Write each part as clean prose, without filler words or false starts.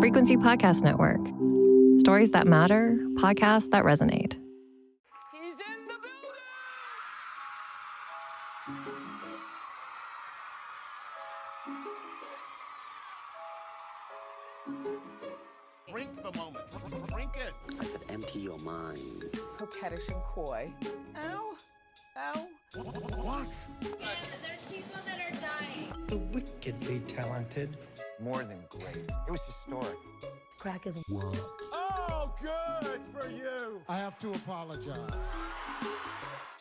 Frequency Podcast Network. Stories that matter, podcasts that resonate. He's in the building! Drink the moment. Drink it. I said empty your mind. Coquettish and coy. Ow. Ow. What? There's people that are dying. The wickedly talented. More than great. It was historic. Crack is What? Oh, good for you. I have to apologize.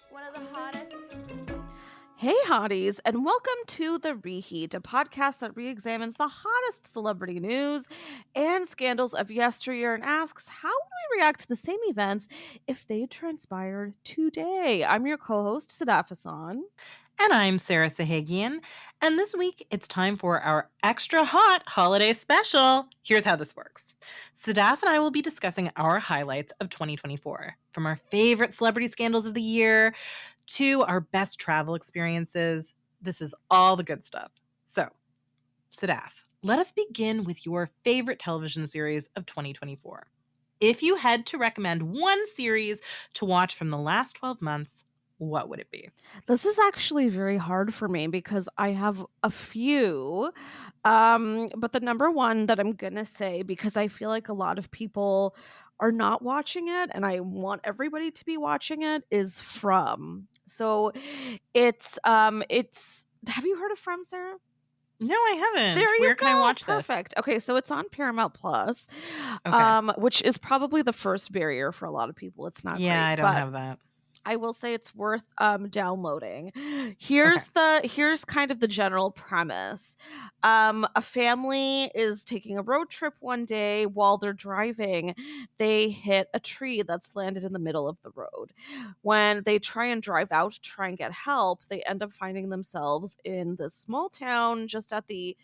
One of the hottest. Hey, hotties, and welcome to The Reheat, a podcast that re-examines the hottest celebrity news and scandals of yesteryear and asks, how would we react to the same events if they transpired today? I'm your co-host, Sadaf Hassan. And I'm Sarah Sahagian. And this week, it's time for our extra hot holiday special. Here's how this works. Sadaf and I will be discussing our highlights of 2024, from our favorite celebrity scandals of the year to our best travel experiences. This is all the good stuff. So, Sadaf, let us begin with your favorite television series of 2024. If you had to recommend one series to watch from the last 12 months, what would it be? This is actually very hard for me because I have a few. But the number one that I'm going to say, because I feel like a lot of people are not watching it and I want everybody to be watching it, is From. So it's have you heard of From, Sarah? No, I haven't. There you Where go. can I watch Perfect. Okay, so it's on Paramount Plus, Okay. which is probably the first barrier for a lot of people. It's not this? Yeah, great, I don't but have that. I will say it's worth downloading. Here's kind of the general premise. A family is taking a road trip one day. While they're driving, they hit a tree that's landed in the middle of the road. When they try and drive out to try and get help, they end up finding themselves in this small town just at the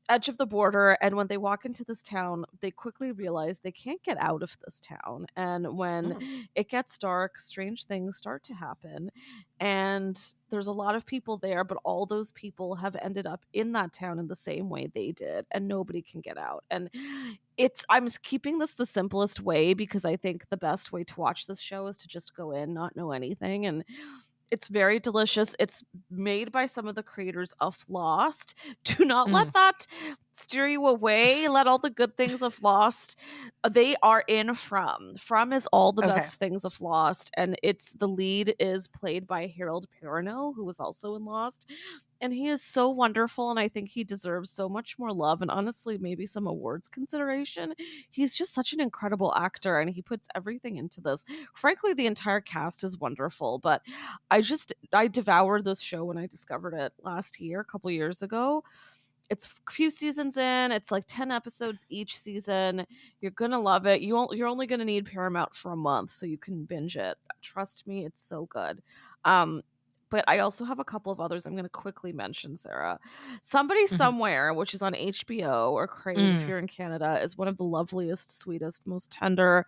edge of the border. And when they walk into this town, they quickly realize they can't get out of this town. And when it gets dark, strange things start to happen. And there's a lot of people there, but all those people have ended up in that town in the same way they did, and nobody can get out. And I'm keeping this the simplest way because I think the best way to watch this show is to just go in, not know anything. And it's very delicious. It's made by some of the creators of Lost. Do not let that steer you away. Let all the good things of Lost. They are in From. From is all the best things of Lost. And the lead is played by Harold Perrineau, who was also in Lost. And he is so wonderful, and I think he deserves so much more love and honestly maybe some awards consideration. He's just such an incredible actor, and he puts everything into this. Frankly, the entire cast is wonderful, but I devoured this show when I discovered it last year, a couple years ago. It's a few seasons in. It's like 10 episodes each season. You're going to love it. You're only going to need Paramount for a month so you can binge it. Trust me, it's so good. But I also have a couple of others I'm going to quickly mention, Sarah. Somebody Somewhere, which is on HBO or Crave if you're in Canada, is one of the loveliest, sweetest, most tender.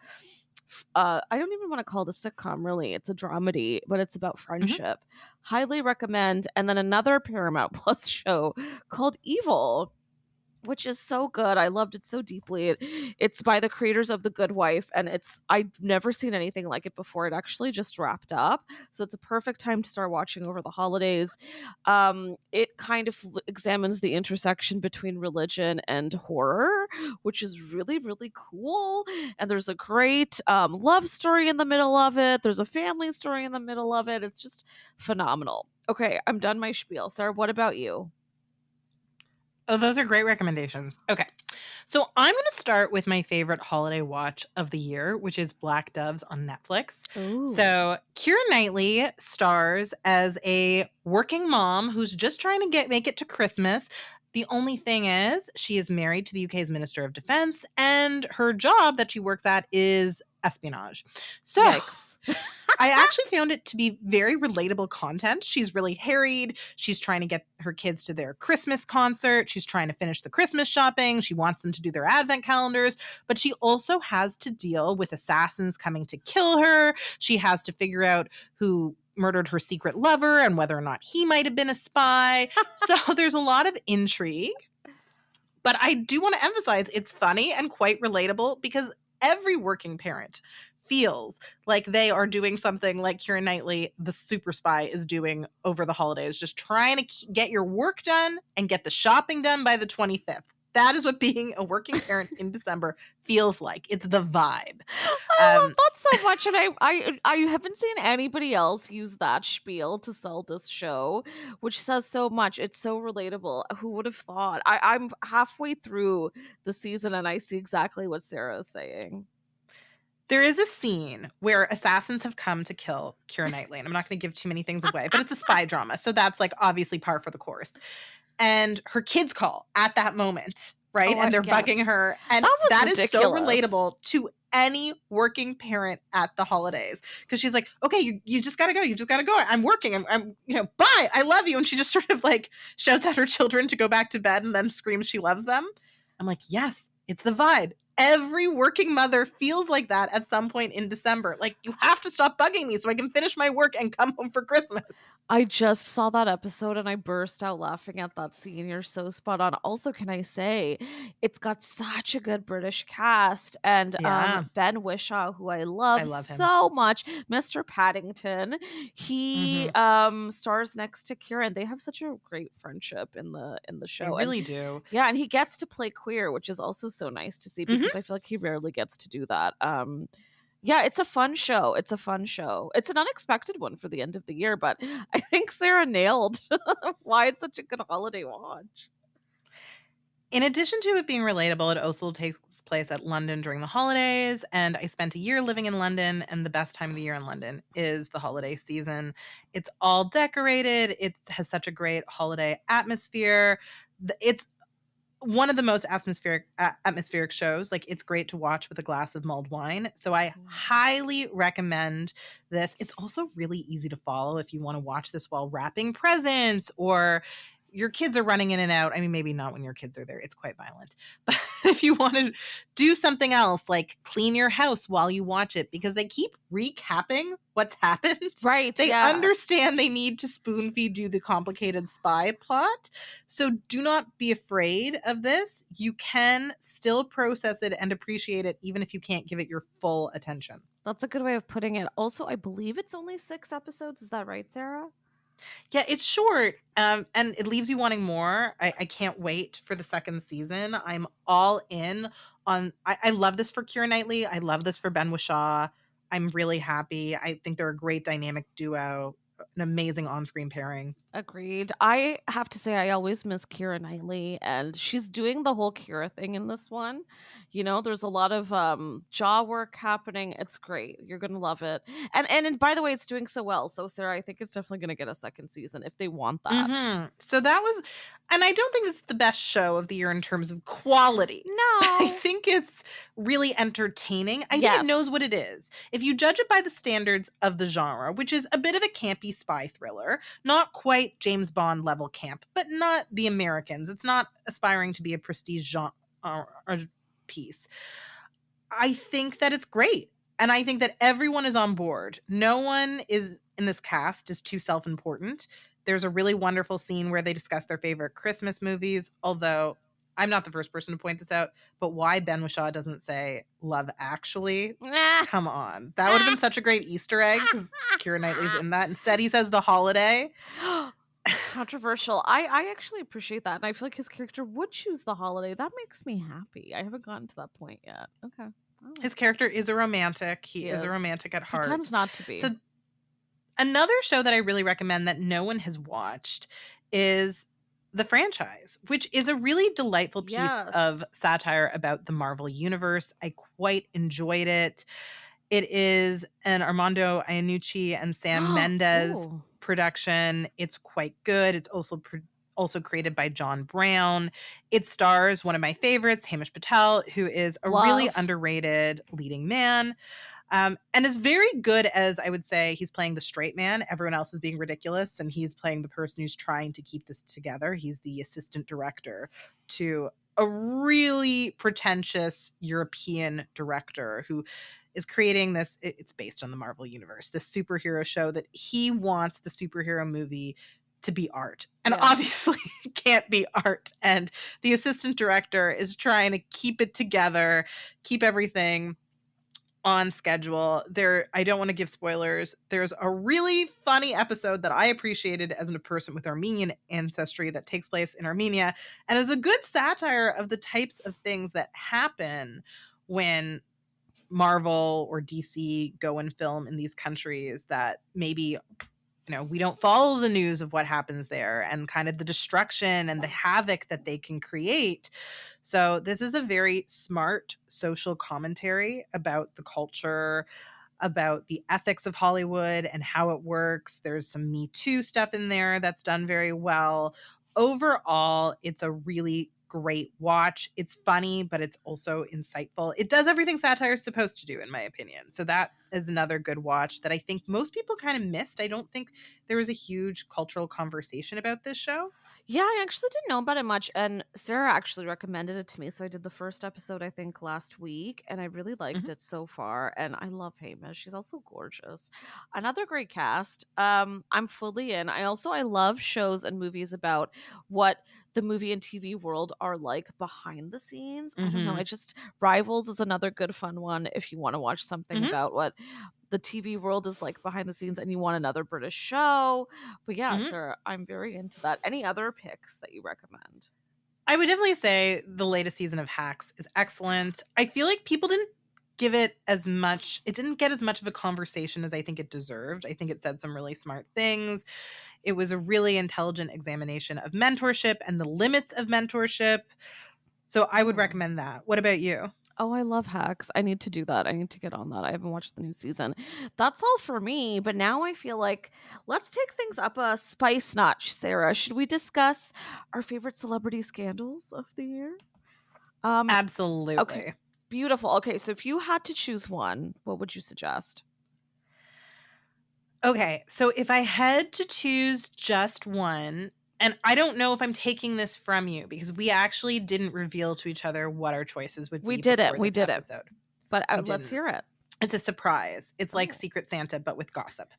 I don't even want to call it a sitcom, really. It's a dramedy, but it's about friendship. Highly recommend. And then another Paramount Plus show called Evil, which is so good. I loved it so deeply. It's by the creators of The Good Wife, and I've never seen anything like it before. It actually just wrapped up, so it's a perfect time to start watching over the holidays. It kind of examines the intersection between religion and horror, which is really, really cool. And there's a great love story in the middle of it. There's a family story in the middle of it. It's just phenomenal. Okay, I'm done my spiel. Sarah, what about you? Oh, those are great recommendations. Okay. So I'm going to start with my favorite holiday watch of the year, which is Black Doves on Netflix. Ooh. So Keira Knightley stars as a working mom who's just trying to make it to Christmas. The only thing is she is married to the UK's Minister of Defense, and her job that she works at is espionage. So Yikes. I actually found it to be very relatable content. She's really harried. She's trying to get her kids to their Christmas concert. She's trying to finish the Christmas shopping. She wants them to do their advent calendars, but she also has to deal with assassins coming to kill her. She has to figure out who murdered her secret lover and whether or not he might have been a spy. So there's a lot of intrigue. But I do want to emphasize it's funny and quite relatable because every working parent feels like they are doing something like Keira Knightley, the super spy, is doing over the holidays, just trying to get your work done and get the shopping done by the 25th. That is what being a working parent in December feels like. It's the vibe. I love that so much, and I haven't seen anybody else use that spiel to sell this show, which says so much. It's so relatable. Who would have thought? I'm halfway through the season, and I see exactly what Sarah is saying. There is a scene where assassins have come to kill Keira Knightley, and I'm not going to give too many things away, but it's a spy drama, so that's like obviously par for the course. And her kids call at that moment, right? And they're bugging her, and that is so relatable to any working parent at the holidays, because she's like, okay, you just gotta go, I'm working, I'm bye, I love you. And she just sort of like shouts at her children to go back to bed and then screams she loves them. I'm like, yes, it's the vibe. Every working mother feels like that at some point in December. Like, you have to stop bugging me so I can finish my work and come home for Christmas. I just saw that episode and I burst out laughing at that scene. You're so spot on. Also, can I say, it's got such a good British cast, and Ben Whishaw, who I love him so much, Mr. Paddington, he stars next to Keira, and they have such a great friendship in the show. They really do. Yeah, and he gets to play queer, which is also so nice to see, because I feel like he rarely gets to do that. Yeah, it's a fun show. It's an unexpected one for the end of the year, but I think Sarah nailed why it's such a good holiday watch. In addition to it being relatable, it also takes place at London during the holidays, and I spent a year living in London, and the best time of the year in London is the holiday season. It's all decorated. It has such a great holiday atmosphere. It's one of the most atmospheric shows. Like, it's great to watch with a glass of mulled wine. So I highly recommend this. It's also really easy to follow if you want to watch this while wrapping presents, or your kids are running in and out. I mean, maybe not when your kids are there. It's quite violent. But if you want to do something else, like clean your house while you watch it, because they keep recapping what's happened. Right. They understand they need to spoon feed you the complicated spy plot. So do not be afraid of this. You can still process it and appreciate it, even if you can't give it your full attention. That's a good way of putting it. Also, I believe it's only 6 episodes. Is that right, Sarah? Yeah, it's short, and it leaves you wanting more. I can't wait for the second season. I'm all in on. I love this for Keira Knightley. I love this for Ben Whishaw. I'm really happy. I think they're a great dynamic duo, an amazing on-screen pairing. Agreed. I have to say, I always miss Keira Knightley, and she's doing the whole Keira thing in this one. There's a lot of jaw work happening. It's great. You're gonna love it. And by the way, it's doing so well. So Sarah, I think it's definitely gonna get a second season if they want that. So that was, and I don't think it's the best show of the year in terms of quality. No, I think it's really entertaining. I think it knows what it is. If you judge it by the standards of the genre, which is a bit of a campy spy thriller, not quite James Bond level camp, but not the Americans. It's not aspiring to be a prestige genre piece. I think that it's great. And I think that everyone is on board. No one is in this cast is too self-important. There's a really wonderful scene where they discuss their favorite Christmas movies, although I'm not the first person to point this out, but why Ben Whishaw doesn't say Love Actually? Come on. That would have been such a great Easter egg, because Keira Knightley's in that. Instead, he says The Holiday. Controversial. I actually appreciate that, and I feel like his character would choose The Holiday. That makes me happy. I haven't gotten to that point yet. Okay. His character is a romantic. He is a romantic at heart. Pretends not to be. So another show that I really recommend that no one has watched is The Franchise, which is a really delightful piece of satire about the Marvel Universe. I quite enjoyed it. It is an Armando Iannucci and Sam Mendes production. It's quite good. It's also created by John Brown. It stars one of my favorites, Hamish Patel, who is a really underrated leading man. And is very good, as I would say, he's playing the straight man. Everyone else is being ridiculous, and he's playing the person who's trying to keep this together. He's the assistant director to a really pretentious European director who is creating this. It's based on the Marvel Universe, this superhero show that he wants the superhero movie to be art. And Yeah. obviously it can't be art. And the assistant director is trying to keep it together, keep everything on schedule. I don't want to give spoilers. There's a really funny episode that I appreciated as a person with Armenian ancestry that takes place in Armenia and is a good satire of the types of things that happen when Marvel or DC go and film in these countries that maybe we don't follow the news of what happens there and kind of the destruction and the havoc that they can create. So this is a very smart social commentary about the culture, about the ethics of Hollywood and how it works. There's some Me Too stuff in there that's done very well. Overall, it's a really great watch. It's funny, but it's also insightful. It does everything satire is supposed to do, in my opinion. So that is another good watch that I think most people kind of missed. I don't think there was a huge cultural conversation about this show. Yeah, I actually didn't know about it much, and Sarah actually recommended it to me. So I did the first episode, I think, last week, and I really liked it so far. And I love Hamish; she's also gorgeous. Another great cast. I'm fully in. I love shows and movies about what the movie and TV world are like behind the scenes. I don't know. Rivals is another good fun one if you want to watch something about what the TV world is like behind the scenes and you want another British show. But yeah, Sarah, I'm very into that. Any other picks that you recommend? I would definitely say the latest season of Hacks is excellent. I feel like people didn't give it as much. It didn't get as much of a conversation as I think it deserved. I think it said some really smart things. It was a really intelligent examination of mentorship and the limits of mentorship. So I would recommend that. What about you? Oh, I love Hacks. I need to do that. I need to get on that. I haven't watched the new season. That's all for me. But now I feel like let's take things up a spice notch, Sarah. Should we discuss our favorite celebrity scandals of the year? Absolutely. Okay. Beautiful. Okay, so if you had to choose one, what would you suggest? Okay, so if I had to choose just one, and I don't know if I'm taking this from you because we actually didn't reveal to each other what our choices would be. We did it. But We let's didn't. hear it. It's a surprise. It's like Secret Santa, but with gossip.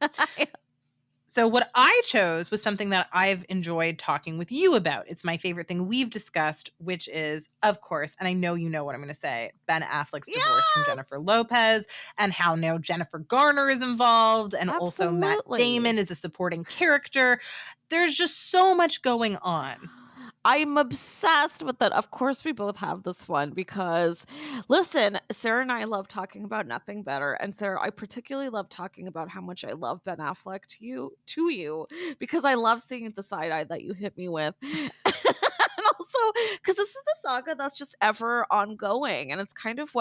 So what I chose was something that I've enjoyed talking with you about. It's my favorite thing we've discussed, which is, of course, and I know you know what I'm going to say, Ben Affleck's divorce from Jennifer Lopez and how now Jennifer Garner is involved and also Matt Damon is a supporting character. There's just so much going on. I'm obsessed with it. Of course, we both have this one because, listen, Sarah and I love talking about nothing better. And Sarah, I particularly love talking about how much I love Ben Affleck to you, because I love seeing the side eye that you hit me with. And also, because this is the saga that's just ever ongoing. And it's kind of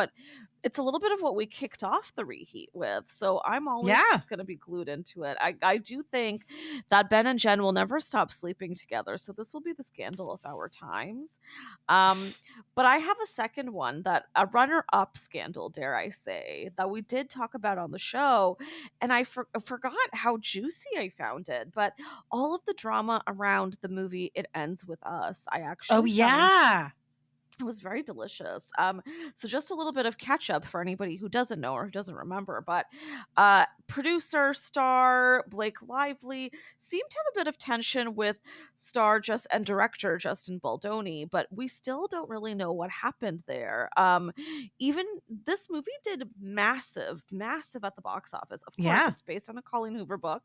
it's a little bit of what we kicked off the reheat with. So I'm always just going to be glued into it. I do think that Ben and Jen will never stop sleeping together. So this will be the scandal of our times. But I have a second one, that a runner-up scandal, dare I say, that we did talk about on the show. And I forgot how juicy I found it. But all of the drama around the movie It Ends With Us, I actually found it was very delicious. So just a little bit of catch up for anybody who doesn't know or who doesn't remember. But producer, star Blake Lively seemed to have a bit of tension with star and director Justin Baldoni, but we still don't really know what happened there. Even this movie did massive at the box office. Of course, it's based on a Colleen Hoover book.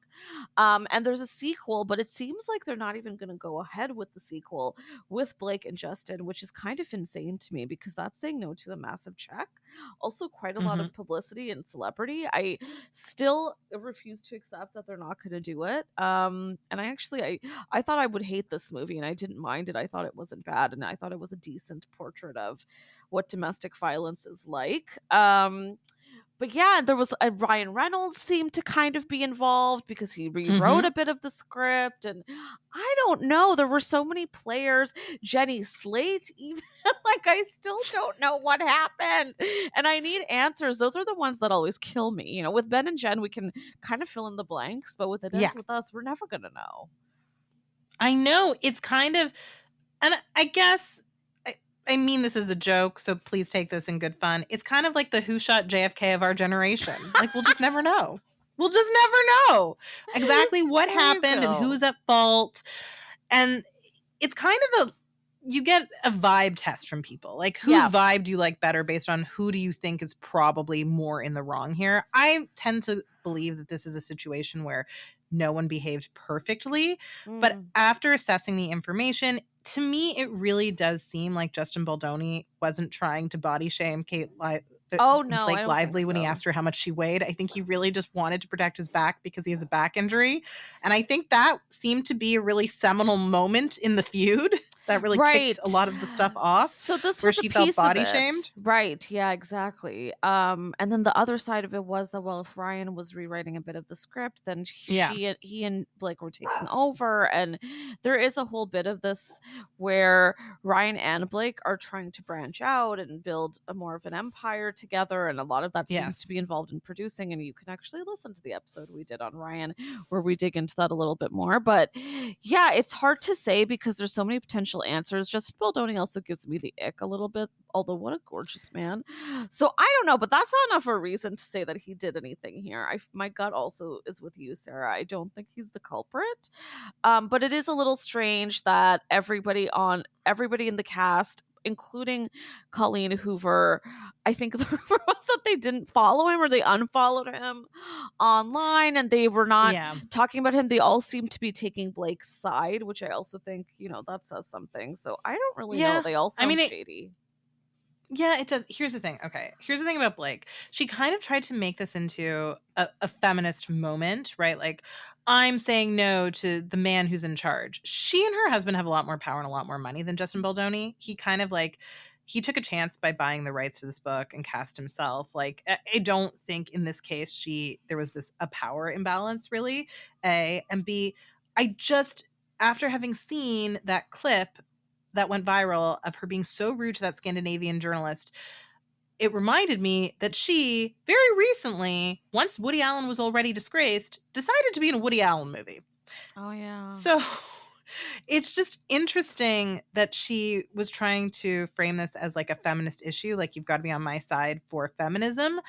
And there's a sequel, but it seems like they're not even going to go ahead with the sequel with Blake and Justin, which is kind of insane to me because that's saying no to a massive check. Also quite a lot of publicity and celebrity. I still refuse to accept that they're not going to do it. And I thought I would hate this movie and I didn't mind it. I thought it wasn't bad and I thought it was a decent portrait of what domestic violence is like. But yeah, there was Ryan Reynolds seemed to kind of be involved because he rewrote a bit of the script. And I don't know. There were so many players. Jenny Slate, even I still don't know what happened. And I need answers. Those are the ones that always kill me. You know, with Ben and Jen, we can kind of fill in the blanks. But with It Ends With Us, we're never going to know. I know. It's kind of, and I guess, I mean, this is a joke, so please take this in good fun. It's kind of like the Who Shot JFK of our generation. We'll just never know. we'll just never know exactly what There you happened and go. who's at fault. And it's kind of you get a vibe test from people. Like, whose Yeah. vibe do you like better based on who do you think is probably more in the wrong here? I tend to believe that this is a situation where no one behaved perfectly. But Mm. after assessing the information, to me, it really does seem like Justin Baldoni wasn't trying to body shame Oh, no, I Blake don't Lively think when he so. asked her how much she weighed. I think he really just wanted to protect his back because he has a back injury. And I think that seemed to be a really seminal moment in the feud that really kicked a lot of the stuff off, So this where was a she felt piece body of it. shamed. Right. Yeah, exactly. And then the other side of it was that, well, if Ryan was rewriting a bit of the script, then Yeah. he and Blake were taking over. And there is a whole bit of this where Ryan and Blake are trying to branch out and build a more of an empire together. And a lot of that seems Yes. to be involved in producing. And you can actually listen to the episode we did on Ryan where we dig into that a little bit more. But yeah, it's hard to say because there's so many potential answers. Justin Baldoni also gives me the ick a little bit, although what a gorgeous man. So I don't know, but that's not enough of a reason to say that he did anything here. My gut also is with you, Sarah. I don't think he's the culprit. But it is a little strange that everybody in the cast, including Colleen Hoover, I think the rumor was that they didn't follow him or they unfollowed him online and they were not Yeah. talking about him. They all seem to be taking Blake's side, which I also think, that says something. So I don't really know. Yeah. They all I sound mean, shady. Yeah, it does. Here's the thing. Okay. Here's the thing about Blake. She kind of tried to make this into a feminist moment, right? Like, I'm saying no to the man who's in charge. She and her husband have a lot more power and a lot more money than Justin Baldoni. He kind of like, he took a chance by buying the rights to this book and cast himself. Like, I don't think in this case there was a power imbalance, really. A. And B, I just, after having seen that clip that went viral of her being so rude to that Scandinavian journalist, it reminded me that she very recently, once Woody Allen was already disgraced, decided to be in a Woody Allen movie. Oh, yeah. So it's just interesting that she was trying to frame this as like a feminist issue, like, you've got to be on my side for feminism.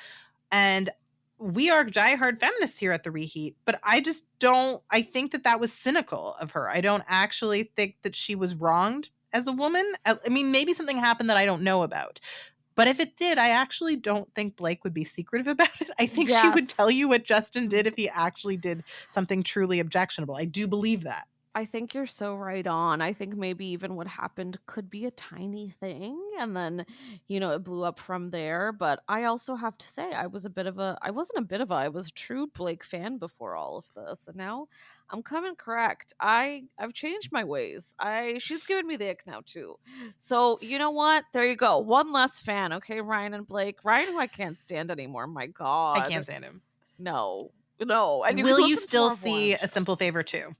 And we are diehard feminists here at The Reheat, but I think that was cynical of her. I don't actually think that she was wronged as a woman. I mean, maybe something happened that I don't know about. But if it did, I actually don't think Blake would be secretive about it. I think she would Yes. tell you what Justin did if he actually did something truly objectionable. I do believe that. I think you're so right on. I think maybe even what happened could be a tiny thing and then, it blew up from there. But I also have to say I was a true Blake fan before all of this. And now I'm coming correct. I've changed my ways. She's given me the ick now too. So you know what? There you go. One less fan, okay, Ryan and Blake. Ryan, who I can't stand anymore. My God. I can't stand him. No. And you Will can you listen to still more of see Orange. A Simple Favor 2?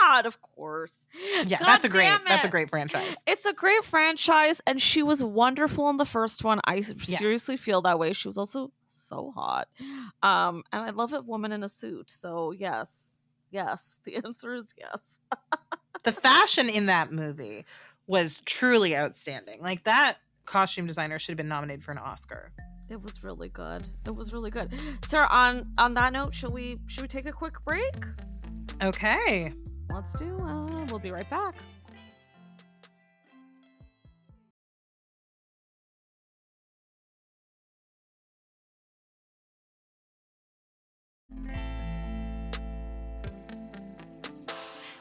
God, of course. Yeah, God that's a damn it. great franchise. It's a great franchise, and she was wonderful in the first one. I seriously feel that way. She was also so hot. And I love a woman in a suit. So yes. The answer is yes. The fashion in that movie was truly outstanding. Like, that costume designer should have been nominated for an Oscar. It was really good. Sarah, on that note, should we take a quick break? Okay. Let's do. We'll be right back.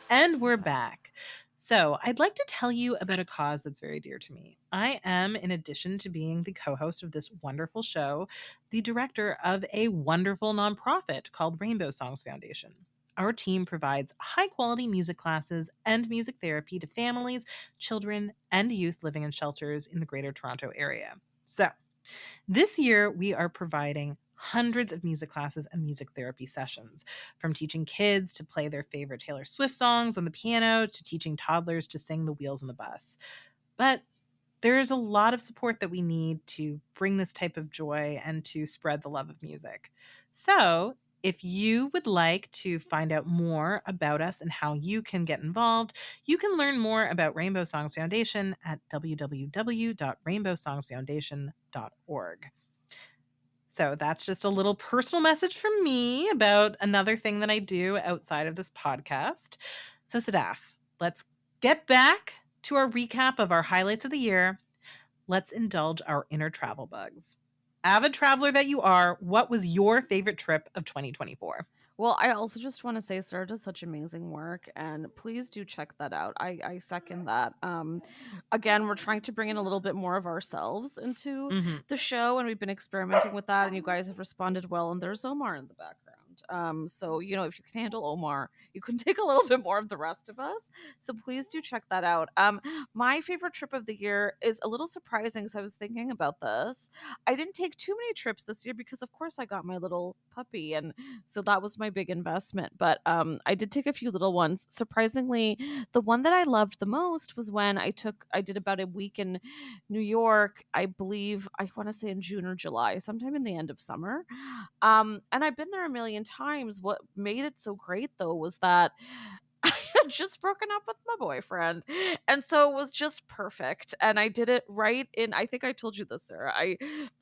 And we're back. So, I'd like to tell you about a cause that's very dear to me. I am, in addition to being the co-host of this wonderful show, the director of a wonderful nonprofit called Rainbow Songs Foundation. Our team provides high-quality music classes and music therapy to families, children, and youth living in shelters in the Greater Toronto Area. So, this year we are providing hundreds of music classes and music therapy sessions, from teaching kids to play their favorite Taylor Swift songs on the piano to teaching toddlers to sing The Wheels on the Bus. But there's a lot of support that we need to bring this type of joy and to spread the love of music. So, if you would like to find out more about us and how you can get involved, you can learn more about Rainbow Songs Foundation at www.rainbowsongsfoundation.org. So that's just a little personal message from me about another thing that I do outside of this podcast. So, Sadaf, let's get back to our recap of our highlights of the year. Let's indulge our inner travel bugs. Avid traveler that you are, what was your favorite trip of 2024? Well, I also just want to say Sarah does such amazing work, and please do check that out. I second that. Again, we're trying to bring in a little bit more of ourselves into the show, and we've been experimenting with that, and you guys have responded well, and there's Omar in the background. So you know, if you can handle Omar, you can take a little bit more of the rest of us. So please do check that out. My favorite trip of the year is a little surprising, so I was thinking about this. I didn't take too many trips this year because of course I got my little puppy, and so that was my big investment. But I did take a few little ones. Surprisingly, the one that I loved the most was when I did about a week in New York. I believe I want to say in June or July, sometime in the end of summer. And I've been there a million times. What made it so great though was that I had just broken up with my boyfriend. And so it was just perfect. And I did it right in, I think I told you this, Sarah. I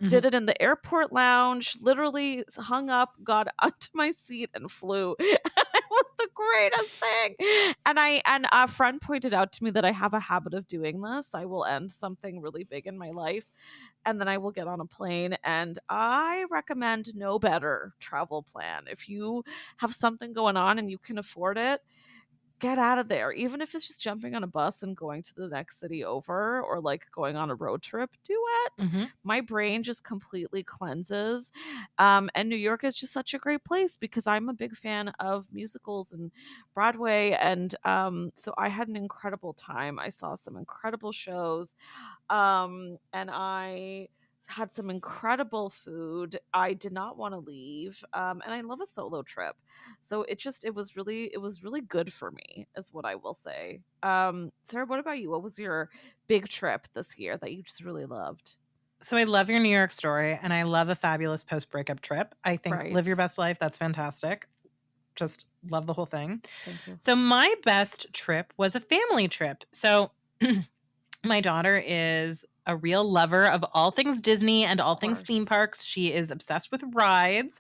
did it in the airport lounge, literally hung up, got onto my seat, and flew. It was the greatest thing. And a friend pointed out to me that I have a habit of doing this. I will end something really big in my life, and then I will get on a plane. And I recommend no better travel plan. If you have something going on and you can afford it, get out of there. Even if it's just jumping on a bus and going to the next city over, or like going on a road trip, do it. My brain just completely cleanses. And New York is just such a great place because I'm a big fan of musicals and Broadway. And so I had an incredible time. I saw some incredible shows. And I had some incredible food. I did not want to leave. And I love a solo trip. So it was really good for me, is what I will say. Sarah, what about you? What was your big trip this year that you just really loved? So I love your New York story, and I love a fabulous post-breakup trip. I think live your Right. best life. That's fantastic. Just love the whole thing. Thank you. So my best trip was a family trip. So my daughter is a real lover of all things Disney and all things theme course. parks. She is obsessed with rides.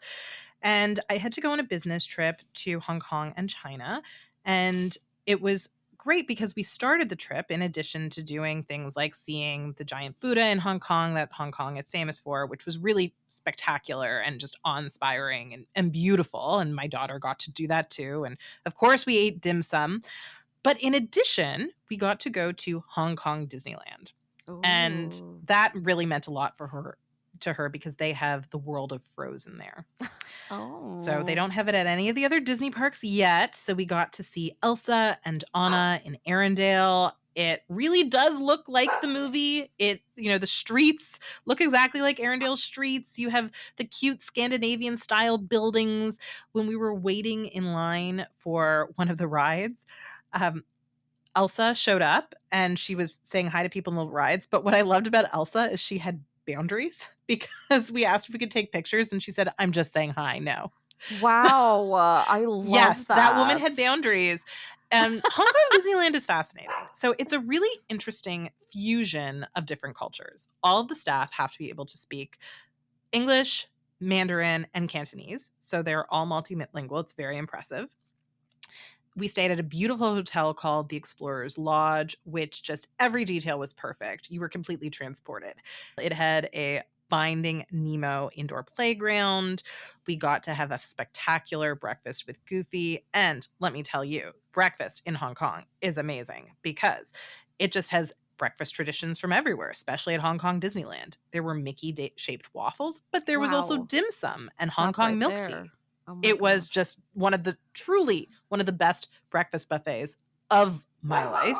And I had to go on a business trip to Hong Kong and China. And it was great because we started the trip, in addition to doing things like seeing the giant Buddha in Hong Kong that Hong Kong is famous for, which was really spectacular and just awe-inspiring and beautiful. And my daughter got to do that too. And of course, we ate dim sum. But in addition, we got to go to Hong Kong Disneyland. And Ooh. that really meant a lot to her because they have the world of Frozen there. So they Oh. don't have it at any of the other Disney parks yet. So we got to see Elsa and Anna in Arendelle. It really does look like the movie. The streets look exactly like Arendelle streets. You have the cute Scandinavian style buildings. When we were waiting in line for one of the rides, Elsa showed up and she was saying hi to people in the rides. But what I loved about Elsa is she had boundaries because we asked if we could take pictures and she said, "I'm just saying hi, no." Wow. I Yes, love that woman had that. boundaries. And Hong Kong Disneyland is fascinating. So it's a really interesting fusion of different cultures. All of the staff have to be able to speak English, Mandarin, and Cantonese. So they're all multilingual. It's very impressive. We stayed at a beautiful hotel called the Explorers Lodge, which just every detail was perfect. You were completely transported. It had a Finding Nemo indoor playground. We got to have a spectacular breakfast with Goofy. And let me tell you, breakfast in Hong Kong is amazing because it just has breakfast traditions from everywhere, especially at Hong Kong Disneyland. There were Mickey-shaped waffles, but there was also Wow. dim sum and Hong Stop Kong right milk there. tea. Oh my It was gosh. just truly one of the best breakfast buffets of my life.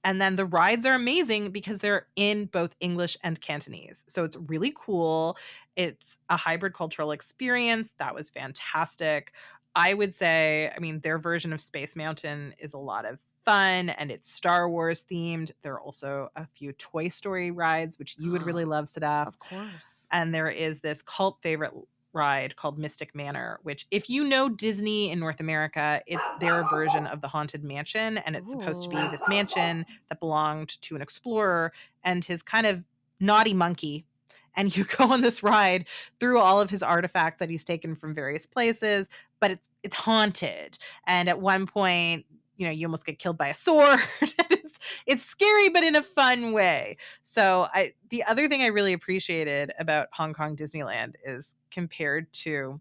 And then the rides are amazing because they're in both English and Cantonese. So it's really cool. It's a hybrid cultural experience. That was fantastic. I would say, their version of Space Mountain is a lot of fun and it's Star Wars themed. There are also a few Toy Story rides, which you would really love, Sadaf. Of course. And there is this cult favorite ride called Mystic Manor, which, if you know Disney in North America, it's their version of the Haunted Mansion. And it's supposed to be this mansion that belonged to an explorer and his kind of naughty monkey. and you go on this ride through all of his artifacts that he's taken from various places, but it's haunted. And at one point, you almost get killed by a sword. It's scary, but in a fun way. So the other thing I really appreciated about Hong Kong Disneyland is, compared to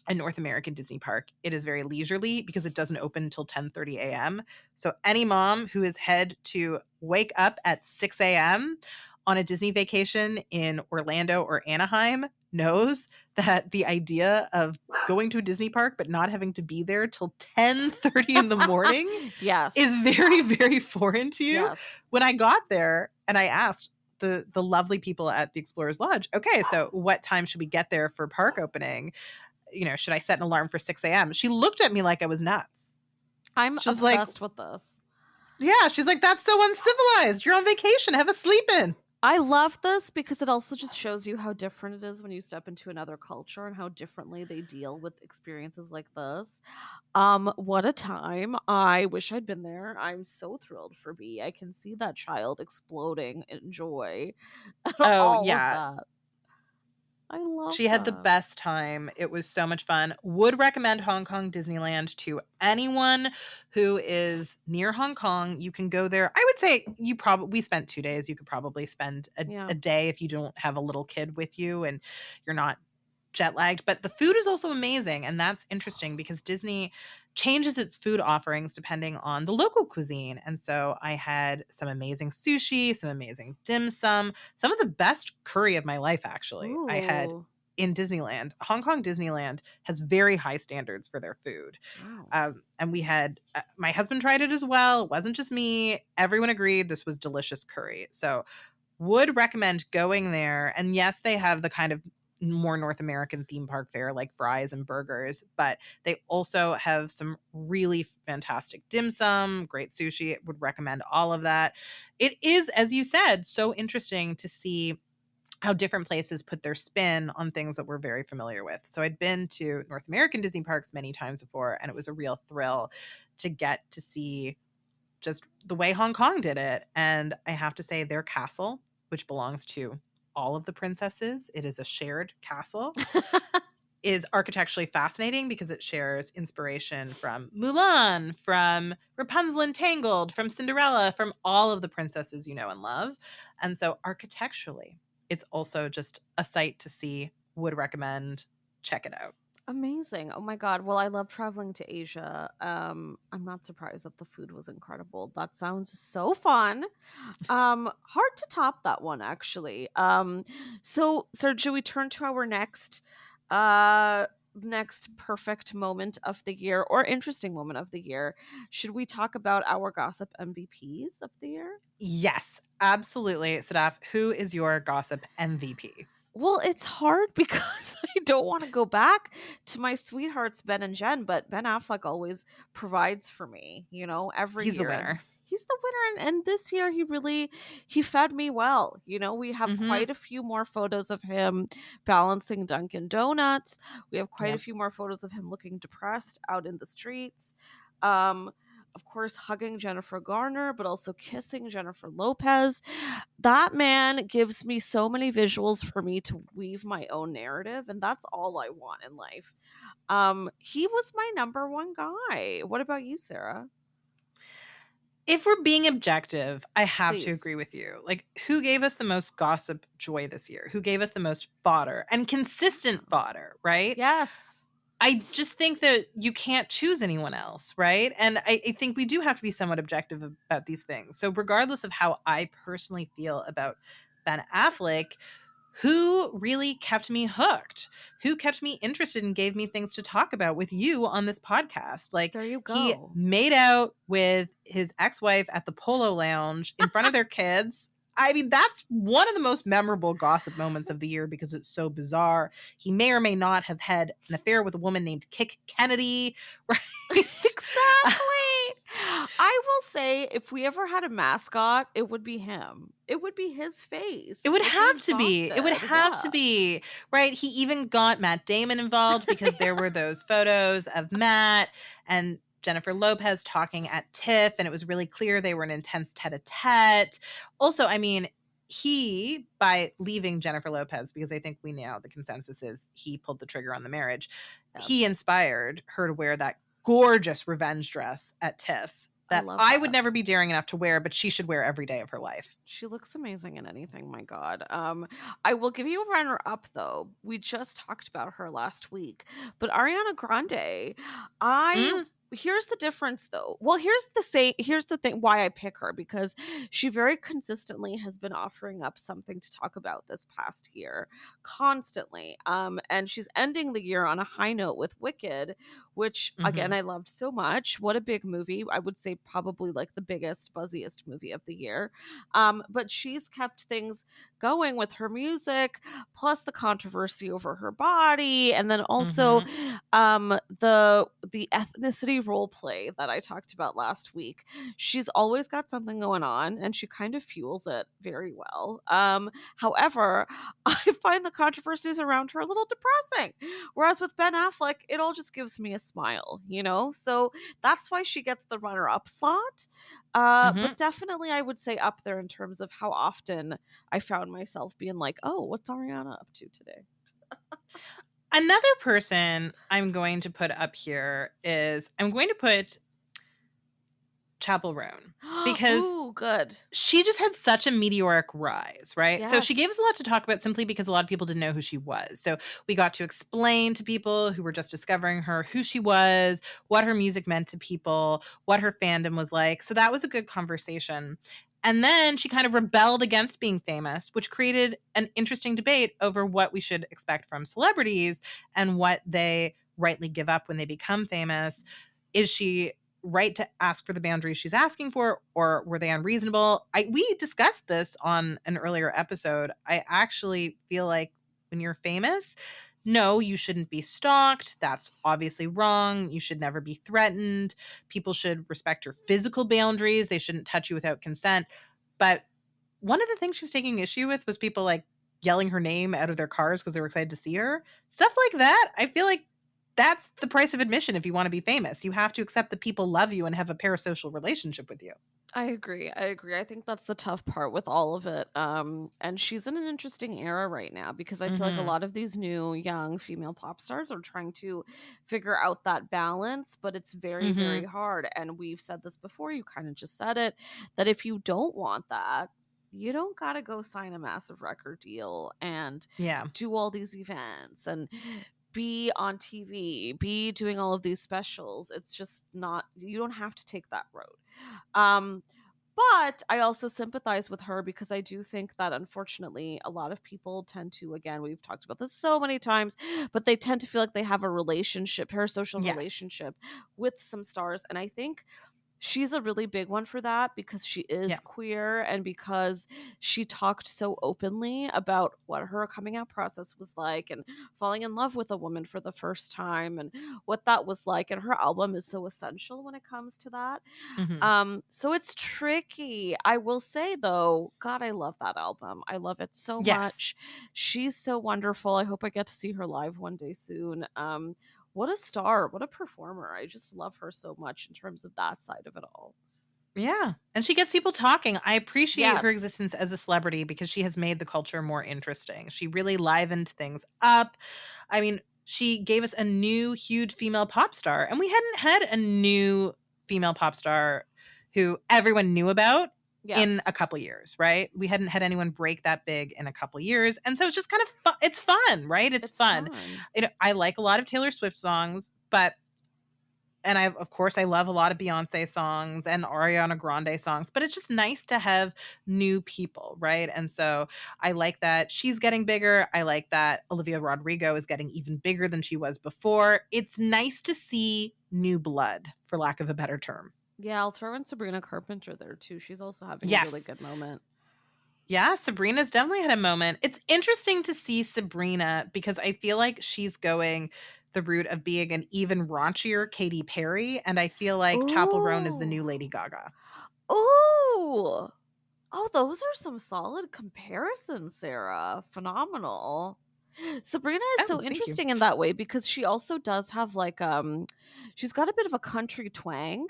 a North American Disney park, it is very leisurely because it doesn't open until 10:30 a.m. So any mom who has had to wake up at 6 a.m. on a Disney vacation in Orlando or Anaheim knows that the idea of going to a Disney park but not having to be there till 10:30 in the morning Yes. is very, very foreign to you. Yes. When I got there and I asked the lovely people at the Explorers Lodge, okay, so what time should we get there for park opening? Should I set an alarm for 6 a.m.? She looked at me like I was nuts. I'm She's obsessed with this. Yeah, she's like, that's so uncivilized. You're on vacation. Have a sleep in. I love this because it also just shows you how different it is when you step into another culture and how differently they deal with experiences like this. What a time. I wish I'd been there. I'm so thrilled for B. I can see that child exploding in joy. All yeah. of that. I love She had the that. best time. It was so much fun. Would recommend Hong Kong Disneyland to anyone who is near Hong Kong. You can go there. I would say we spent 2 days. You could probably spend a day if you don't have a little kid with you and you're not jet lagged. But the food is also amazing. And that's interesting because Disney changes its food offerings depending on the local cuisine. And so I had some amazing sushi, some amazing dim sum, some of the best curry of my life, actually. I had Ooh. in Disneyland. Hong Kong Disneyland has very high standards for their food. Wow. And we had, my husband tried it as well. It wasn't just me. Everyone agreed this was delicious curry. So would recommend going there. And yes, they have the kind of more North American theme park fare like fries and burgers, but they also have some really fantastic dim sum, great sushi. Would recommend all of that. It is, as you said, so interesting to see how different places put their spin on things that we're very familiar with. So I'd been to North American Disney parks many times before, and it was a real thrill to get to see just the way Hong Kong did it. And I have to say, their castle, which belongs to all of the princesses, it is a shared castle, is architecturally fascinating because it shares inspiration from Mulan, from Rapunzel and Tangled, from Cinderella, from all of the princesses you know and love. And so architecturally, it's also just a sight to see. Would recommend. Check it out. Amazing. Oh my God. Well, I love traveling to Asia. I'm not surprised that the food was incredible. That sounds so fun. Hard to top that one, actually. So should we turn to our next perfect moment of the year or interesting moment of the year? Should we talk about our gossip MVPs of the year? Yes, absolutely. Sadaf, who is your gossip MVP? Well, it's hard because I don't want to go back to my sweethearts, Ben and Jen, but Ben Affleck always provides for me, every He's year. the winner. He's the winner. And this year he fed me well. We have quite a few more photos of him balancing Dunkin' Donuts. We have quite a few more photos of him looking depressed out in the streets. Of course, hugging Jennifer Garner, but also kissing Jennifer Lopez. That man gives me so many visuals for me to weave my own narrative, and that's all I want in life. He was my number one guy. What about you, Sarah? If we're being objective, I have Please. to agree with you. Like, who gave us the most gossip joy this year? Who gave us the most fodder and consistent fodder, right? Yes. I just think that you can't choose anyone else, right? And I think we do have to be somewhat objective about these things. So regardless of how I personally feel about Ben Affleck, who really kept me hooked? Who kept me interested and gave me things to talk about with you on this podcast? Like, there you go. He made out with his ex-wife at the Polo Lounge in front of their kids. I mean, that's one of the most memorable gossip moments of the year because it's so bizarre. He may or may not have had an affair with a woman named Kick Kennedy, right? Exactly. I will say, if we ever had a mascot, it would be him. It would be his face. It would Like, have to be. It would exhausted. have to be, right? He even got Matt Damon involved because there were those photos of Matt and Jennifer Lopez talking at TIFF, and it was really clear they were an intense tete-a-tete. Also, I mean, he, by leaving Jennifer Lopez, because I think we know the consensus is he pulled the trigger on the marriage, he inspired her to wear that gorgeous revenge dress at TIFF that I would never be daring enough to wear, but she should wear every day of her life. She looks amazing in anything, my God. I will give you a runner up though. We just talked about her last week, but Ariana Grande, here's the difference though. Well, here's the thing why I pick her, because she very consistently has been offering up something to talk about this past year, constantly. And she's ending the year on a high note with Wicked, which again I loved so much. What a big movie. I would say probably like the biggest, buzziest movie of the year. But she's kept things going with her music, plus the controversy over her body, and then also the ethnicity role play that I talked about last week. She's always got something going on, and she kind of fuels it very well. However, I find the controversies around her a little depressing. Whereas with Ben Affleck, it all just gives me a smile, you know? So that's why she gets the runner-up slot. But definitely I would say up there in terms of how often I found myself being like, oh, what's Ariana up to today? Another person I'm going to put up here is I'm going to put Chappell Roan, because good. She just had such a meteoric rise, right? So she gave us a lot to talk about simply because a lot of people didn't know who she was. So we got to explain to people who were just discovering her who she was, what her music meant to people, what her fandom was like. So that was a good conversation. And then she kind of rebelled against being famous, which created an interesting debate over what we should expect from celebrities and what they rightly give up when they become famous. Is she right to ask for the boundaries she's asking for, or were they unreasonable? We discussed this on an earlier episode. I actually feel like when you're famous, no, you shouldn't be stalked. That's obviously wrong. You should never be threatened. People should respect your physical boundaries. They shouldn't touch you without consent. But one of the things she was taking issue with was people like yelling her name out of their cars because they were excited to see her. Stuff like that. I feel like that's the price of admission if you want to be famous. You have to accept that people love you and have a parasocial relationship with you. I agree. I think that's the tough part with all of it. And she's in an interesting era right now, because I feel like a lot of these new young female pop stars are trying to figure out that balance, but it's very, very hard. And we've said this before, you kind of just said it, that if you don't want that, you don't got to go sign a massive record deal and do all these events and be on TV, be doing all of these specials. It's just not, you don't have to take that road. But I also sympathize with her, because I do think that unfortunately a lot of people tend to, again, we've talked about this so many times, but they tend to feel like they have a relationship, parasocial relationship with some stars. And I think she's a really big one for that, because she is queer, and because she talked so openly about what her coming out process was like, and falling in love with a woman for the first time, and what that was like. And her album is so essential when it comes to that. So it's tricky. I will say though, God, I love that album. I love it so much. She's so wonderful. I hope I get to see her live one day soon. What a star, what a performer. I just love her so much in terms of that side of it all. Yeah. And she gets people talking. I appreciate her existence as a celebrity because she has made the culture more interesting. She really livened things up. I mean, she gave us a new huge female pop star, and we hadn't had a new female pop star who everyone knew about in a couple years, right? We hadn't had anyone break that big in a couple years. And so it's just kind of fun. It's fun, right? It's fun. I like a lot of Taylor Swift songs, and of course I love a lot of Beyonce songs and Ariana Grande songs, but it's just nice to have new people, right? And so I like that she's getting bigger. I like that Olivia Rodrigo is getting even bigger than she was before. It's nice to see new blood, for lack of a better term. Yeah, I'll throw in Sabrina Carpenter there too. She's also having a really good moment. Yeah, Sabrina's definitely had a moment. It's interesting to see Sabrina because I feel like she's going the route of being an even raunchier Katy Perry, and I feel like Chappell Roan is the new Lady Gaga. Oh, those are some solid comparisons, Sarah. Phenomenal. Sabrina is so interesting in that way, because she also does have like she's got a bit of a country twang.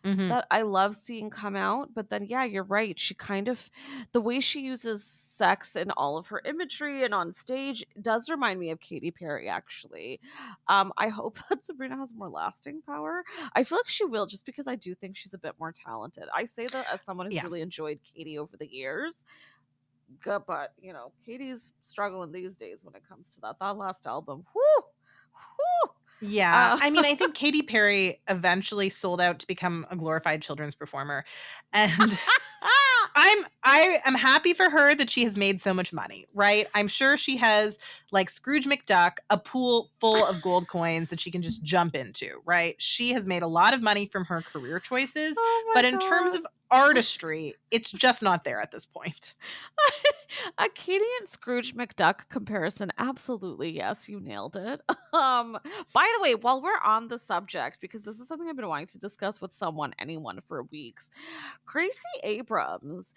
Mhm. that I love seeing come out. But then, yeah, you're right. She kind of, the way she uses sex in all of her imagery and on stage does remind me of Katy Perry, actually. I hope that Sabrina has more lasting power. I feel like she will, just because I do think she's a bit more talented. I say that as someone who's Yeah. really enjoyed Katy over the years. But, you know, Katie's struggling these days when it comes to that. That last album, whoo, whoo. Yeah. I mean, I think Katy Perry eventually sold out to become a glorified children's performer. And I am happy for her that she has made so much money, right? I'm sure she has, like Scrooge McDuck, a pool full of gold coins that she can just jump into, right? She has made a lot of money from her career choices, Oh my but in terms God. of artistry, it's just not there at this point. A Katie and Scrooge McDuck comparison, absolutely, yes, you nailed it. By the way, while we're on the subject, because this is something I've been wanting to discuss with anyone for weeks, Gracie Abrams,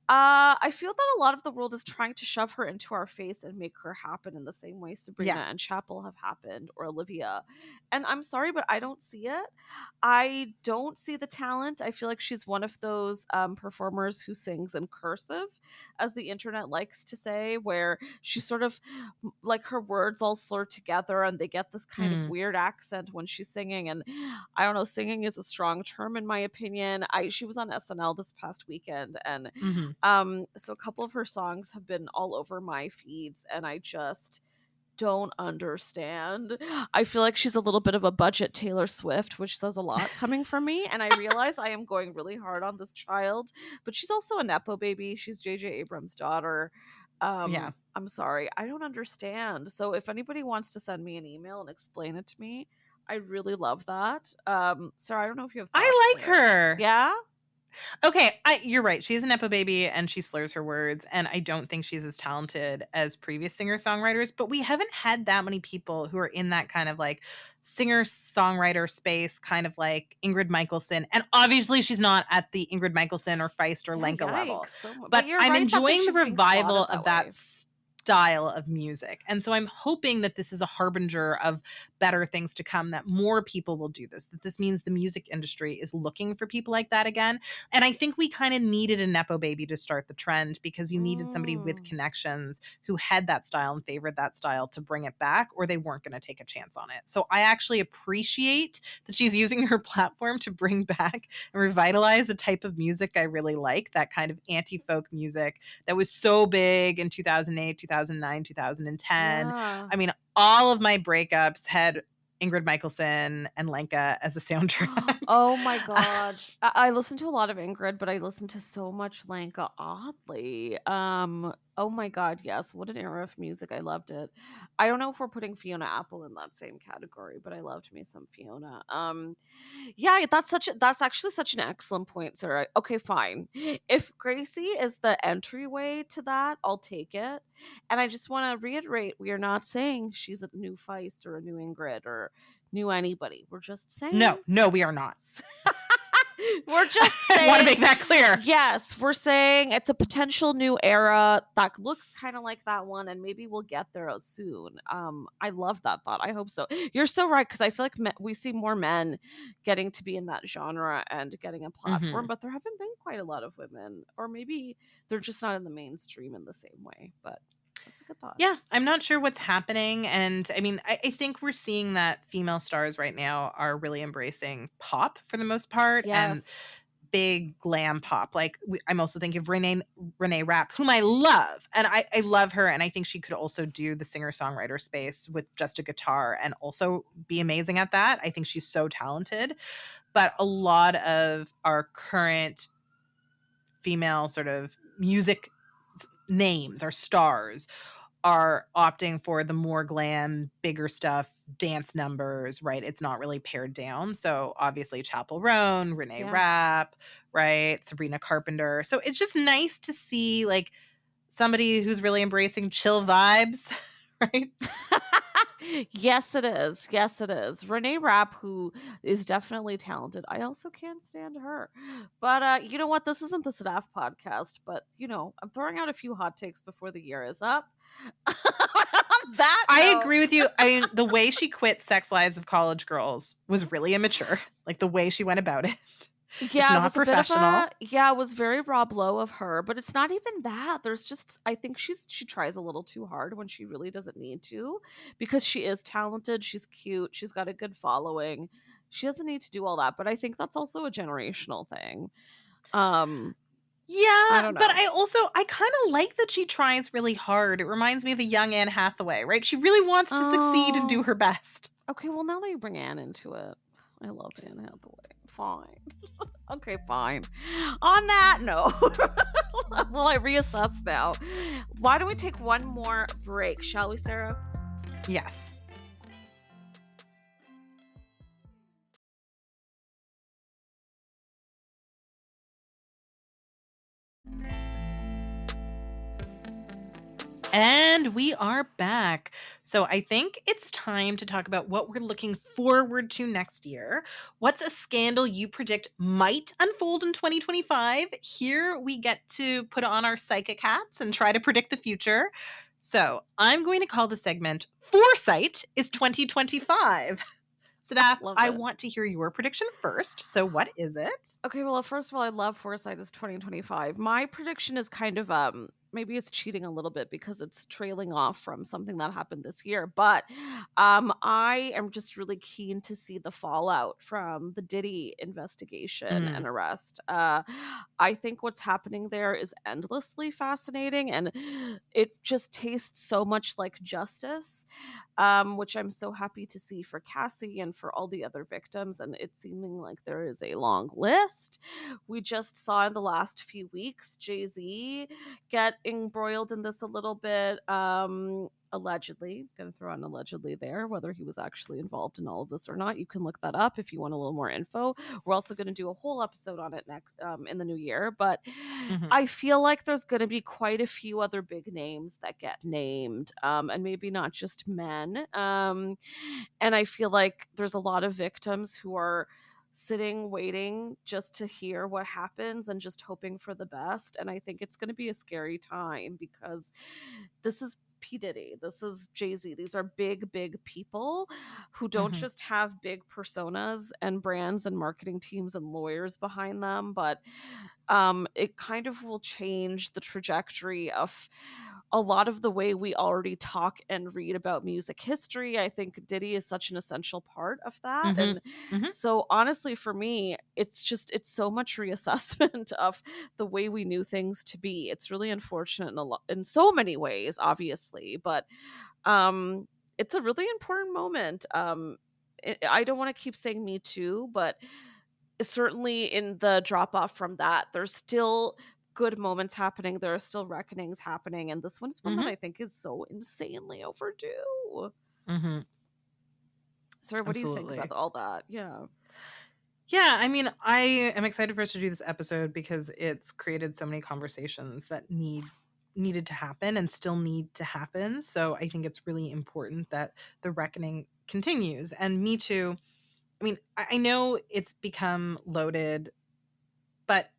I feel that a lot of the world is trying to shove her into our face and make her happen in the same way Sabrina and Chapel have happened, or Olivia. And I'm sorry, but I don't see it. I don't see the talent. I feel like she's one of those performers who sings in cursive, as the internet likes to say, where she sort of, like, her words all slur together and they get this kind of weird accent when she's singing. And I don't know, singing is a strong term in my opinion. She was on SNL this past weekend, and so a couple of her songs have been all over my feeds, and I just don't understand. I feel like she's a little bit of a budget Taylor Swift, which says a lot coming from me. And I realize I am going really hard on this child, but she's also a Nepo baby. She's JJ Abrams' daughter. Yeah. I'm sorry. I don't understand. So if anybody wants to send me an email and explain it to me, I really love that. Sarah, I don't know if you have thoughts I like later. her. Yeah? Okay, you're right. She's a Nepo baby and she slurs her words. And I don't think she's as talented as previous singer songwriters, but we haven't had that many people who are in that kind of like singer songwriter space, kind of like Ingrid Michaelson. And obviously, she's not at the Ingrid Michaelson or Feist or Yeah, Lenka level. yikes. But you're I'm right that enjoying the she's being revival slotted of that way. style of music. And so I'm hoping that this is a harbinger of better things to come, that more people will do this, that this means the music industry is looking for people like that again. And I think we kind of needed a Nepo baby to start the trend, because you needed somebody with connections who had that style and favored that style to bring it back, or they weren't going to take a chance on it. So I actually appreciate that she's using her platform to bring back and revitalize a type of music I really like, that kind of anti-folk music that was so big in 2008, 2009, 2010. Yeah. I mean, all of my breakups had Ingrid Michaelson and Lenka as a soundtrack. Oh my god. I listen to a lot of Ingrid, but I listen to so much Lenka, oddly. Oh my god, yes. What an era of music. I loved it. I don't know if we're putting Fiona Apple in that same category, but I loved me some Fiona. Yeah, that's actually such an excellent point, Sarah. Okay, fine. If Gracie is the entryway to that, I'll take it. And I just want to reiterate, we are not saying she's a new Feist or a new Ingrid or new anybody. We're just saying No, we are not. we're just saying I want to make that clear. Yes, we're saying it's a potential new era that looks kind of like that one, and maybe we'll get there soon. I love that thought. I hope so. You're so right, because I feel like we see more men getting to be in that genre and getting a platform, but there haven't been quite a lot of women, or maybe they're just not in the mainstream in the same way. But that's a good thought. Yeah, I'm not sure what's happening. And I mean, I think we're seeing that female stars right now are really embracing pop for the most part. Yes. And big glam pop. Like I'm also thinking of Renee Rapp, whom I love. And I love her. And I think she could also do the singer-songwriter space with just a guitar and also be amazing at that. I think she's so talented. But a lot of our current female sort of music names or stars are opting for the more glam, bigger stuff, dance numbers, right? It's not really pared down. So obviously Chapel Roan, Renee Rapp, right? Sabrina Carpenter. So it's just nice to see like somebody who's really embracing chill vibes, right? Yes, it is. Yes, it is. Renee Rapp, who is definitely talented. I also can't stand her. But you know what? This isn't the Sadaf podcast, but you know, I'm throwing out a few hot takes before the year is up. I agree with you. The way she quit Sex Lives of College Girls was really immature. Like the way she went about it. Yeah, it not was a bit of professional. it was very Rob Lowe of her, but it's not even that. There's just I think she tries a little too hard when she really doesn't need to, because she is talented, she's cute, she's got a good following. She doesn't need to do all that, but I think that's also a generational thing. I Yeah, don't but know. I kind of like that she tries really hard. It reminds me of a young Anne Hathaway, right? She really wants to succeed and do Oh, her best. okay, well now that you bring Anne into it, I love Anne Hathaway. Fine. Okay, fine. On that note, will I reassess now? Why don't we take one more break, shall we, Sarah? Yes. And we are back. So I think it's time to talk about what we're looking forward to next year. What's a scandal you predict might unfold in 2025? Here we get to put on our psychic hats and try to predict the future. So I'm going to call the segment Foresight is 2025. Sadaf, Love I it. want to hear your prediction first. So what is it? Okay, well, first of all, I love Foresight is 2025. My prediction is kind of maybe it's cheating a little bit because it's trailing off from something that happened this year, but I am just really keen to see the fallout from the Diddy investigation and arrest. I think what's happening there is endlessly fascinating, and it just tastes so much like justice, which I'm so happy to see for Cassie and for all the other victims. And it's seeming like there is a long list. We just saw in the last few weeks Jay-Z get embroiled in this a little bit. Allegedly, gonna throw an allegedly there, whether he was actually involved in all of this or not. You can look that up if you want a little more info. We're also going to do a whole episode on it next in the new year, but I feel like there's going to be quite a few other big names that get named, and maybe not just men. And I feel like there's a lot of victims who are sitting waiting just to hear what happens and just hoping for the best. And I think it's going to be a scary time because this is P. Diddy, this is Jay-Z. These are big, big people who don't just have big personas and brands and marketing teams and lawyers behind them, but it kind of will change the trajectory of a lot of the way we already talk and read about music history. I think Diddy is such an essential part of that. And so honestly, for me, it's so much reassessment of the way we knew things to be. It's really unfortunate in so many ways, obviously, but it's a really important moment. I don't want to keep saying Me Too, but certainly in the drop off from that, there's still good moments happening. There are still reckonings happening, and this one's one that I think is so insanely overdue. Sarah, what do you think about all that? Yeah. Yeah, I mean, I am excited for us to do this episode because it's created so many conversations that needed to happen and still need to happen. So I think it's really important that the reckoning continues. And Me Too, I mean, I know it's become loaded, but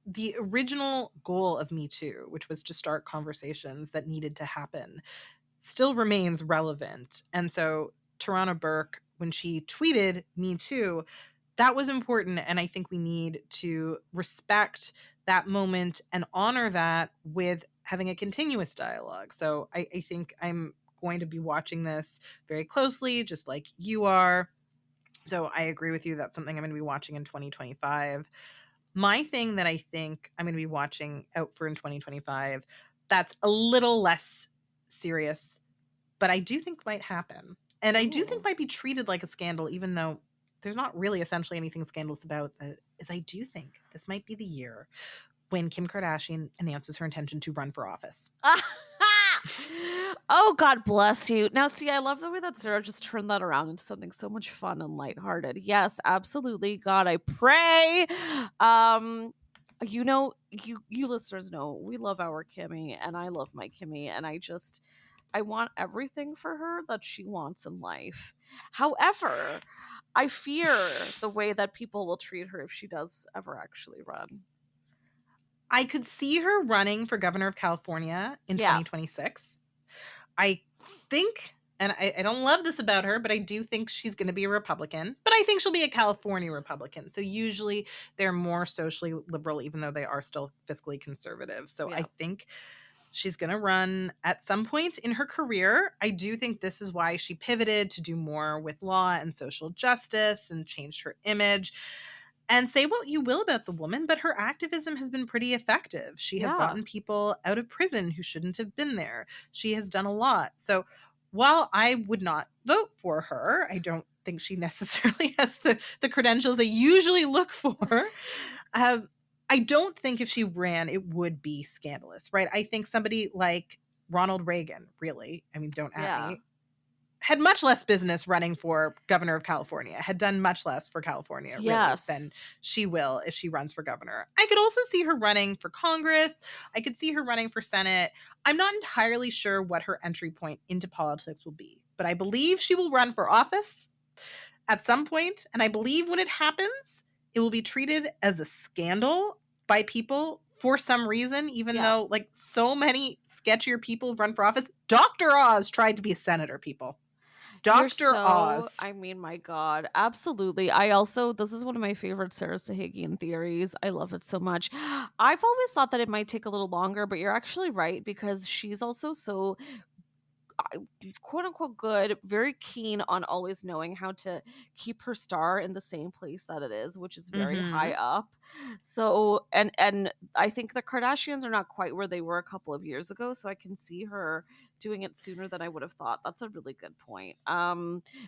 the original goal of Me Too, which was to start conversations that needed to happen, still remains relevant. And so Tarana Burke, when she tweeted Me Too, that was important. And I think we need to respect that moment and honor that with having a continuous dialogue. So I think I'm going to be watching this very closely, just like you are. So I agree with you. That's something I'm going to be watching in 2025. My thing that I think I'm going to be watching out for in 2025, that's a little less serious, but I do think might happen. And I do think might be treated like a scandal, even though there's not really essentially anything scandalous about it, is I do think this might be the year when Kim Kardashian announces her intention to run for office. Oh, God bless you. Now, see, I love the way that Sarah just turned that around into something so much fun and lighthearted. Yes, absolutely. God, I pray. You know, you listeners know we love our Kimmy, and I love my Kimmy, and I want everything for her that she wants in life. However, I fear the way that people will treat her if she does ever actually run. I could see her running for governor of California in 2026. I think and I don't love this about her, but I do think she's going to be a Republican. But I think she'll be a California Republican. So usually they're more socially liberal, even though they are still fiscally conservative. So I think she's going to run at some point in her career. I do think this is why she pivoted to do more with law and social justice and changed her image. And say what you will about the woman, but her activism has been pretty effective. She has gotten people out of prison who shouldn't have been there. She has done a lot. So while I would not vote for her, I don't think she necessarily has the credentials they usually look for. I don't think if she ran, it would be scandalous, right? I think somebody like Ronald Reagan, really, I mean, don't at me, had much less business running for governor of California, had done much less for California really, than she will if she runs for governor. I could also see her running for Congress. I could see her running for Senate. I'm not entirely sure what her entry point into politics will be, but I believe she will run for office at some point. And I believe when it happens, it will be treated as a scandal by people for some reason, even though like so many sketchier people run for office. Dr. Oz tried to be a senator, people. Dr. Oz. I mean, my God, absolutely. I also, this is one of my favorite Sarah Sahagian theories. I love it so much. I've always thought that it might take a little longer, but you're actually right, because she's also so quote unquote good, very keen on always knowing how to keep her star in the same place that it is, which is very high up. So and I think the Kardashians are not quite where they were a couple of years ago, so I can see her doing it sooner than I would have thought. That's a really good point.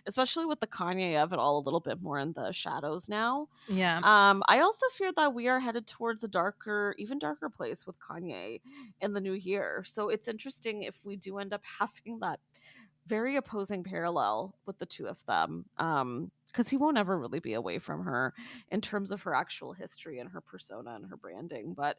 Especially with the Kanye of it all a little bit more in the shadows now. Yeah. I also fear that we are headed towards a even darker place with Kanye in the new year. So it's interesting if we do end up having that very opposing parallel with the two of them. Because he won't ever really be away from her in terms of her actual history and her persona and her branding. But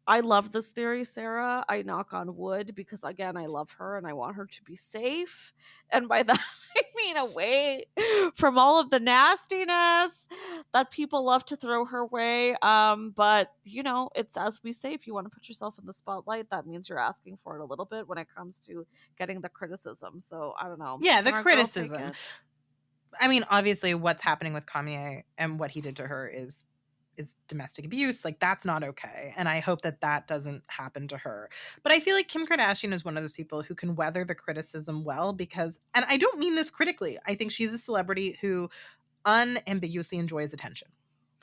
I love this theory, Sarah. I knock on wood because, again, I love her and I want her to be safe. And by that, I mean away from all of the nastiness that people love to throw her way. But, you know, it's as we say, if you want to put yourself in the spotlight, that means you're asking for it a little bit when it comes to getting the criticism. So I don't know. Yeah, the criticism. I mean, obviously, what's happening with Kanye and what he did to her is domestic abuse. Like, that's not okay. And I hope that that doesn't happen to her. But I feel like Kim Kardashian is one of those people who can weather the criticism well because, and I don't mean this critically, I think she's a celebrity who unambiguously enjoys attention.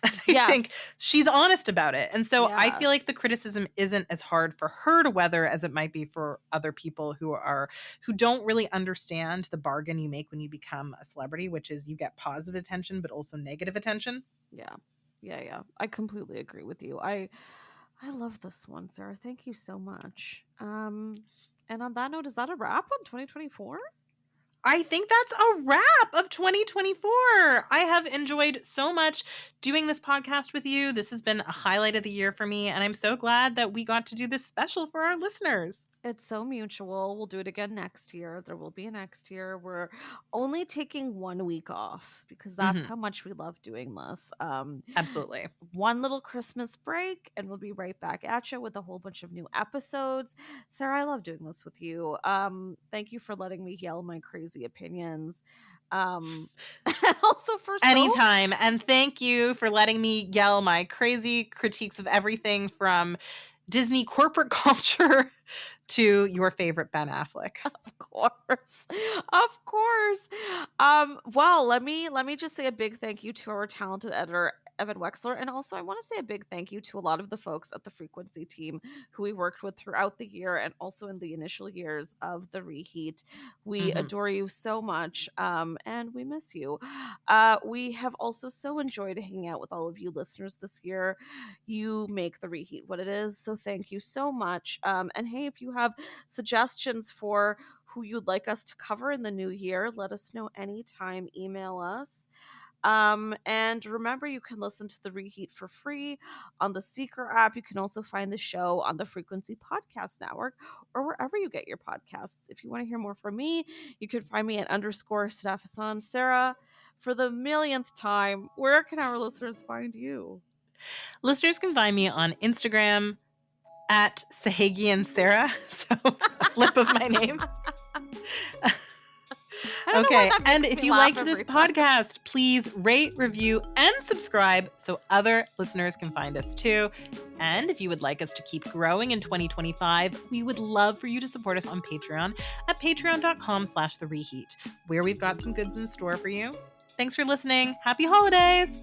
I think she's honest about it. And so I feel like the criticism isn't as hard for her to weather as it might be for other people who don't really understand the bargain you make when you become a celebrity, which is you get positive attention, but also negative attention. Yeah. I completely agree with you. I love this one, Sarah. Thank you so much. And on that note, is that a wrap on 2024? I think that's a wrap of 2024. I have enjoyed so much doing this podcast with you. This has been a highlight of the year for me, and I'm so glad that we got to do this special for our listeners. It's so mutual. We'll do it again next year. There will be a next year. We're only taking 1 week off because that's how much we love doing this. Absolutely. One little Christmas break, and we'll be right back at you with a whole bunch of new episodes. Sarah, I love doing this with you. Thank you for letting me yell my crazy opinions. And also for anytime. And thank you for letting me yell my crazy critiques of everything from Disney corporate culture to your favorite Ben Affleck. Of course. Well, let me just say a big thank you to our talented editor, Evan Wexler. And also I want to say a big thank you to a lot of the folks at the Frequency team who we worked with throughout the year and also in the initial years of the Reheat. We adore you so much, and we miss you. We have also so enjoyed hanging out with all of you listeners this year. You make the Reheat what it is, so thank you so much. And hey, if you have suggestions for who you'd like us to cover in the new year, let us know anytime. Email us. And remember, you can listen to the Reheat for free on the Seeker app. You can also find the show on the Frequency Podcast Network or wherever you get your podcasts. If you want to hear more from me, you can find me at _Stephason. Sarah, for the millionth time, where can our listeners find you? Listeners can find me on Instagram at Sahagian Sarah. So a flip of my name. don't know Okay, why that and makes if me you laugh liked this every time. podcast, please rate, review, and subscribe so other listeners can find us too. And if you would like us to keep growing in 2025, we would love for you to support us on Patreon at patreon.com/thereheat, where we've got some goods in store for you. Thanks for listening. Happy holidays!